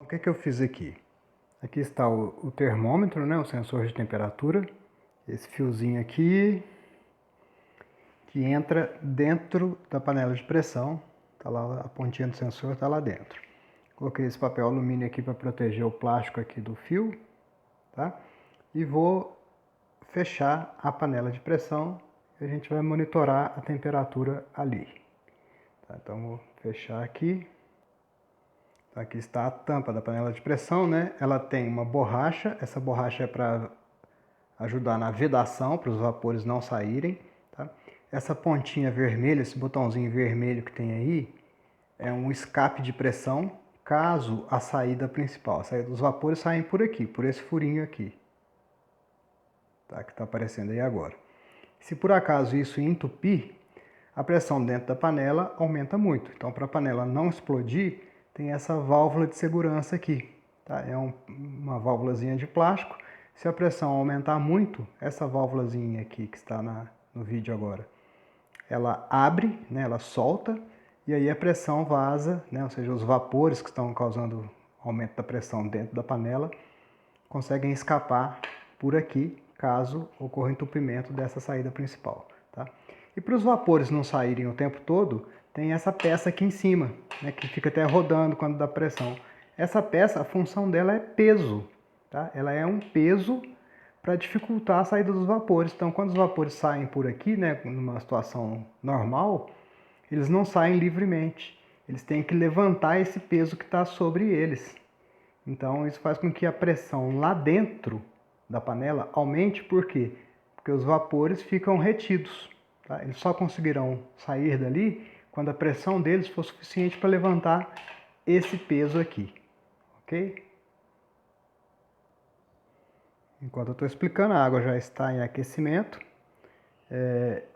O que eu fiz aqui? Aqui está o termômetro, né, o sensor de temperatura. Esse fiozinho aqui que entra dentro da panela de pressão. Tá lá, a pontinha do sensor está lá dentro. Coloquei esse papel alumínio aqui para proteger o plástico aqui do fio, tá? E vou fechar a panela de pressão e a gente vai monitorar a temperatura ali. Tá? Então vou fechar aqui. Aqui está a tampa da panela de pressão, né? Ela tem uma borracha, essa borracha é para ajudar na vedação, para os vapores não saírem. Tá? Essa pontinha vermelha, esse botãozinho vermelho que tem aí, é um escape de pressão, caso a saída principal, a saída dos vapores saem por aqui, por esse furinho aqui. Tá? Que está aparecendo aí agora. Se por acaso isso entupir, a pressão dentro da panela aumenta muito. Então, para a panela não explodir, tem essa válvula de segurança aqui. Tá? É uma válvulazinha de plástico. Se a pressão aumentar muito, essa válvulazinha aqui que está no vídeo agora, ela abre, né? Ela solta, e aí a pressão vaza, né? Ou seja, os vapores que estão causando aumento da pressão dentro da panela conseguem escapar por aqui, caso ocorra entupimento dessa saída principal. Tá? E para os vapores não saírem o tempo todo, tem essa peça aqui em cima, né, que fica até rodando quando dá pressão. Essa peça, a função dela é peso. Tá? Ela é um peso para dificultar a saída dos vapores. Então, quando os vapores saem por aqui, né, numa situação normal, eles não saem livremente. Eles têm que levantar esse peso que está sobre eles. Então, isso faz com que a pressão lá dentro da panela aumente, por quê? Porque os vapores ficam retidos. Tá? Eles só conseguirão sair dali quando a pressão deles for suficiente para levantar esse peso aqui. Ok? Enquanto eu estou explicando, a água já está em aquecimento.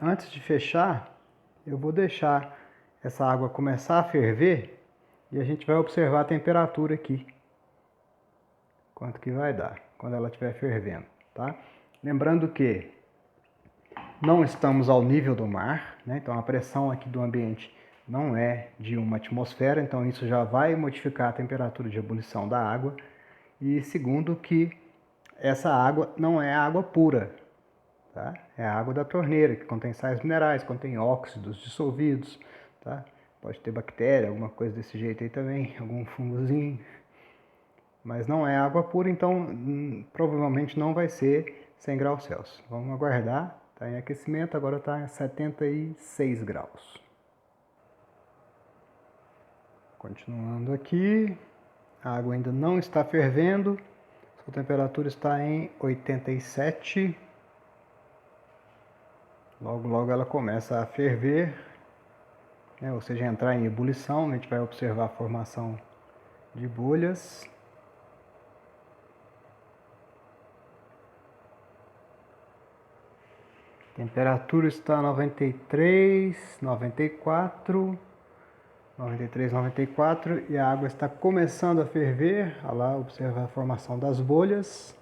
Antes de fechar, eu vou deixar essa água começar a ferver e a gente vai observar a temperatura aqui. Quanto que vai dar quando ela estiver fervendo, tá? Lembrando que não estamos ao nível do mar, né? Então a pressão aqui do ambiente não é de uma atmosfera, então isso já vai modificar a temperatura de ebulição da água. E segundo que essa água não é água pura, tá? É a água da torneira, que contém sais minerais, contém óxidos dissolvidos, tá? Pode ter bactéria, alguma coisa desse jeito aí também, algum fungozinho. Mas não é água pura, então provavelmente não vai ser 100 graus Celsius. Vamos aguardar, está em aquecimento, agora está em 76 graus. Continuando aqui, a água ainda não está fervendo, sua temperatura está em 87. Logo, logo ela começa a ferver, né? Ou seja, entrar em ebulição, a gente vai observar a formação de bolhas. A temperatura está 93, 94, 93, 94 e a água está começando a ferver. Olha lá, observa a formação das bolhas.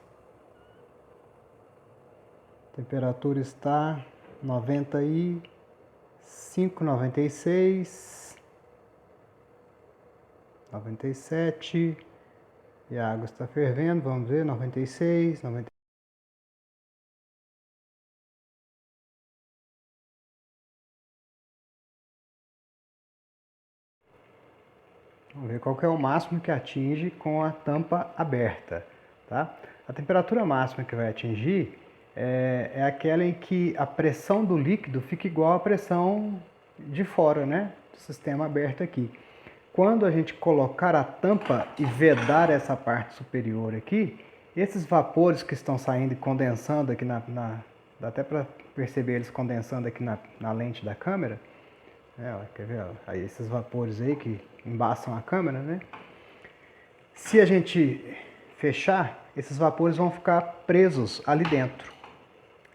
A temperatura está 95, 96, 97 e a água está fervendo. Vamos ver, 96, 97. Vamos ver qual que é o máximo que atinge com a tampa aberta. Tá? A temperatura máxima que vai atingir é aquela em que a pressão do líquido fica igual à pressão de fora, né? Do sistema aberto aqui. Quando a gente colocar a tampa e vedar essa parte superior aqui, esses vapores que estão saindo e condensando aqui dá até para perceber eles condensando aqui na lente da câmera. Quer ver? Aí esses vapores aí que embaçam a câmera, né? Se a gente fechar, esses vapores vão ficar presos ali dentro.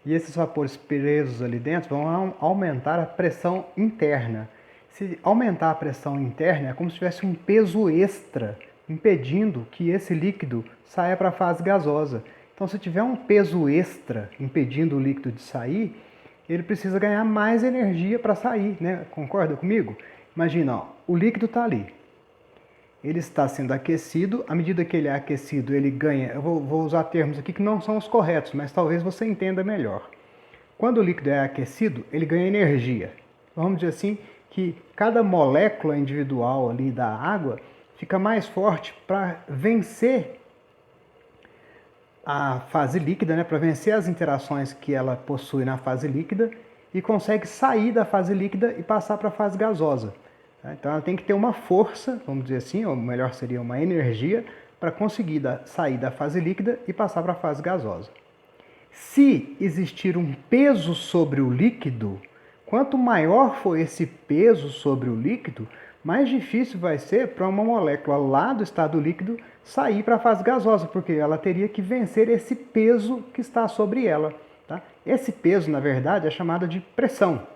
E esses vapores presos ali dentro vão aumentar a pressão interna. Se aumentar a pressão interna, é como se tivesse um peso extra, impedindo que esse líquido saia para a fase gasosa. Então, se tiver um peso extra impedindo o líquido de sair, ele precisa ganhar mais energia para sair, né? Concorda comigo? Imagina, ó, o líquido está ali. ele está sendo aquecido. À medida que ele é aquecido, ele ganha... Eu vou usar termos aqui que não são os corretos, mas talvez você entenda melhor. Quando o líquido é aquecido, ele ganha energia. Vamos dizer assim, que cada molécula individual ali da água fica mais forte para vencer a fase líquida, né, para vencer as interações que ela possui na fase líquida e consegue sair da fase líquida e passar para a fase gasosa. Então ela tem que ter uma força, vamos dizer assim, ou melhor seria uma energia, para conseguir sair da fase líquida e passar para a fase gasosa. Se existir um peso sobre o líquido, quanto maior for esse peso sobre o líquido, mais difícil vai ser para uma molécula lá do estado líquido sair para a fase gasosa, porque ela teria que vencer esse peso que está sobre ela. Tá? Esse peso, na verdade, é chamado de pressão.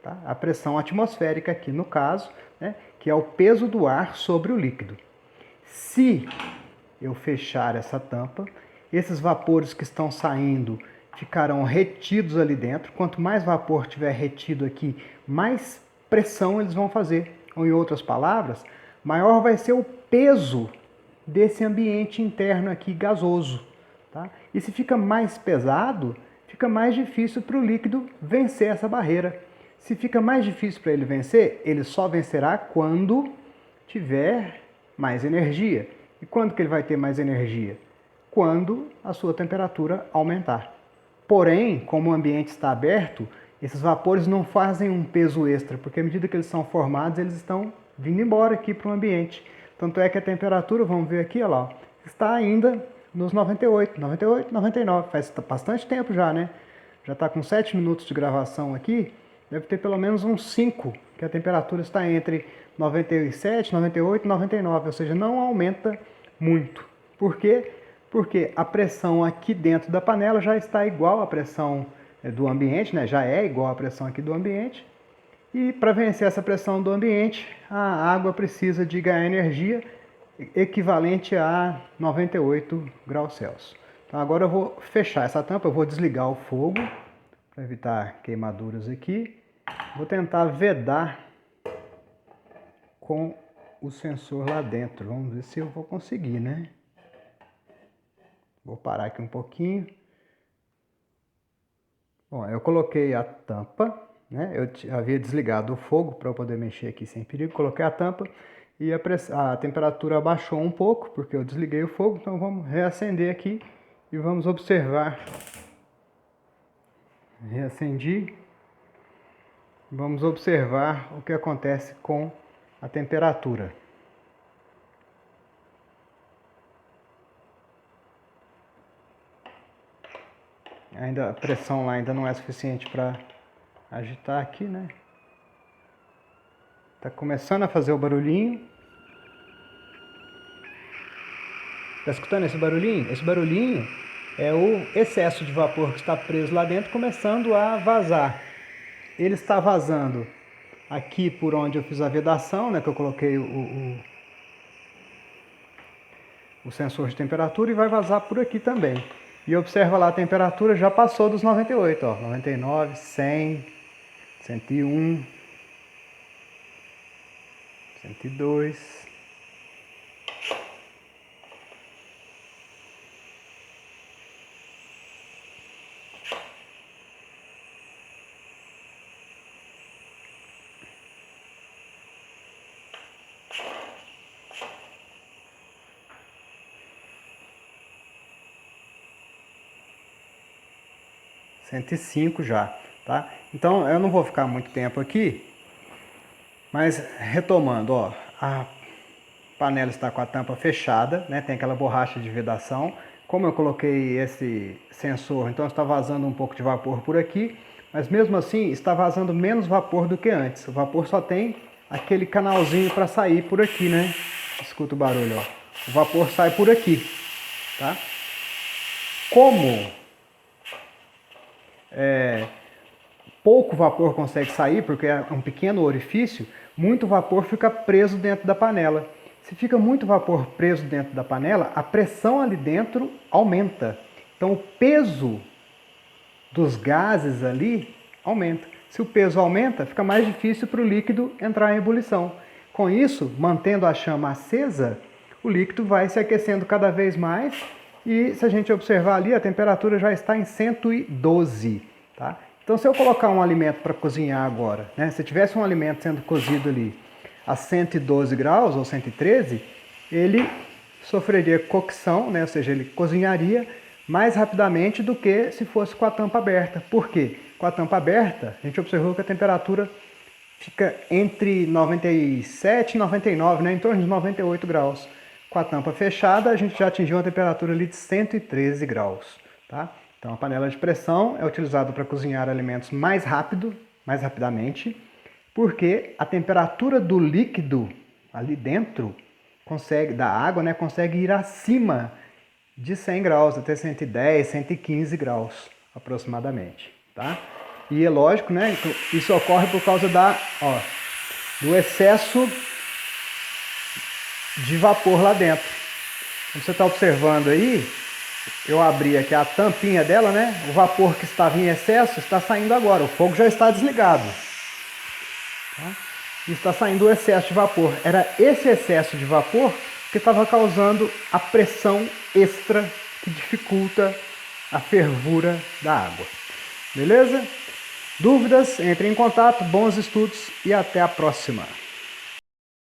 Tá? A pressão atmosférica aqui no caso, né, que é o peso do ar sobre o líquido. Se eu fechar essa tampa, esses vapores que estão saindo ficarão retidos ali dentro. Quanto mais vapor tiver retido aqui, mais pressão eles vão fazer. Ou, em outras palavras, maior vai ser o peso desse ambiente interno aqui gasoso. Tá? E se fica mais pesado, fica mais difícil para o líquido vencer essa barreira. Se fica mais difícil para ele vencer, ele só vencerá quando tiver mais energia. E quando que ele vai ter mais energia? Quando a sua temperatura aumentar. Porém, como o ambiente está aberto, esses vapores não fazem um peso extra, porque à medida que eles são formados, eles estão vindo embora aqui para o ambiente. Tanto é que a temperatura, vamos ver aqui, olha lá, está ainda nos 98, 99, faz bastante tempo já, né? Já está com 7 minutos de gravação aqui, deve ter pelo menos uns 5, que a temperatura está entre 97, 98 e 99, ou seja, não aumenta muito. Por quê? Porque a pressão aqui dentro da panela já está igual à pressão do ambiente, né? Já é igual à pressão aqui do ambiente. E para vencer essa pressão do ambiente, a água precisa de ganhar energia equivalente a 98 graus Celsius. Então agora eu vou fechar essa tampa, eu vou desligar o fogo para evitar queimaduras aqui. Vou tentar vedar com o sensor lá dentro. Vamos ver se eu vou conseguir, né? Vou parar aqui um pouquinho. Bom, eu coloquei a tampa, né? Eu havia desligado o fogo para eu poder mexer aqui sem perigo. Coloquei a tampa e a temperatura abaixou um pouco, porque eu desliguei o fogo. Então vamos reacender aqui e vamos observar. Reacendi. Vamos observar o que acontece com a temperatura. Ainda a pressão lá ainda não é suficiente para agitar aqui, né? Tá começando a fazer o barulhinho. Tá escutando esse barulhinho? Esse barulhinho é o excesso de vapor que está preso lá dentro começando a vazar. Ele está vazando aqui por onde eu fiz a vedação, né? Que eu coloquei o sensor de temperatura, e vai vazar por aqui também. E observa lá, a temperatura já passou dos 98, ó, 99, 100, 101, 102. (105) já, tá? Então eu não vou ficar muito tempo aqui, mas retomando, ó, a panela está com a tampa fechada, né? Tem aquela borracha de vedação. Como eu coloquei esse sensor, então está vazando um pouco de vapor por aqui, mas mesmo assim está vazando menos vapor do que antes. O vapor só tem aquele canalzinho para sair por aqui, né? Escuta o barulho, ó. O vapor sai por aqui, tá? Como pouco vapor consegue sair, porque é um pequeno orifício, muito vapor fica preso dentro da panela. Se fica muito vapor preso dentro da panela, a pressão ali dentro aumenta. Então o peso dos gases ali aumenta. Se o peso aumenta, fica mais difícil para o líquido entrar em ebulição. Com isso, mantendo a chama acesa, o líquido vai se aquecendo cada vez mais e, se a gente observar ali, a temperatura já está em 112, tá? Então, se eu colocar um alimento para cozinhar agora, né, se tivesse um alimento sendo cozido ali a 112 graus ou 113, ele sofreria cocção, né, ou seja, ele cozinharia mais rapidamente do que se fosse com a tampa aberta. Por quê? Com a tampa aberta, a gente observou que a temperatura fica entre 97 e 99, né, em torno de 98 graus. Com a tampa fechada, a gente já atingiu uma temperatura ali de 113 graus. Tá? Então, a panela de pressão é utilizada para cozinhar alimentos mais rapidamente, porque a temperatura do líquido ali dentro, da água, né, consegue ir acima de 100 graus, até 110, 115 graus aproximadamente. Tá? E é lógico, né, isso ocorre por causa do excesso de vapor lá dentro. Como você está observando aí, eu abri aqui a tampinha dela, né? O vapor que estava em excesso está saindo agora. O fogo já está desligado. Tá? E está saindo o excesso de vapor. Era esse excesso de vapor que estava causando a pressão extra que dificulta a fervura da água. Beleza? Dúvidas? Entre em contato. Bons estudos e até a próxima.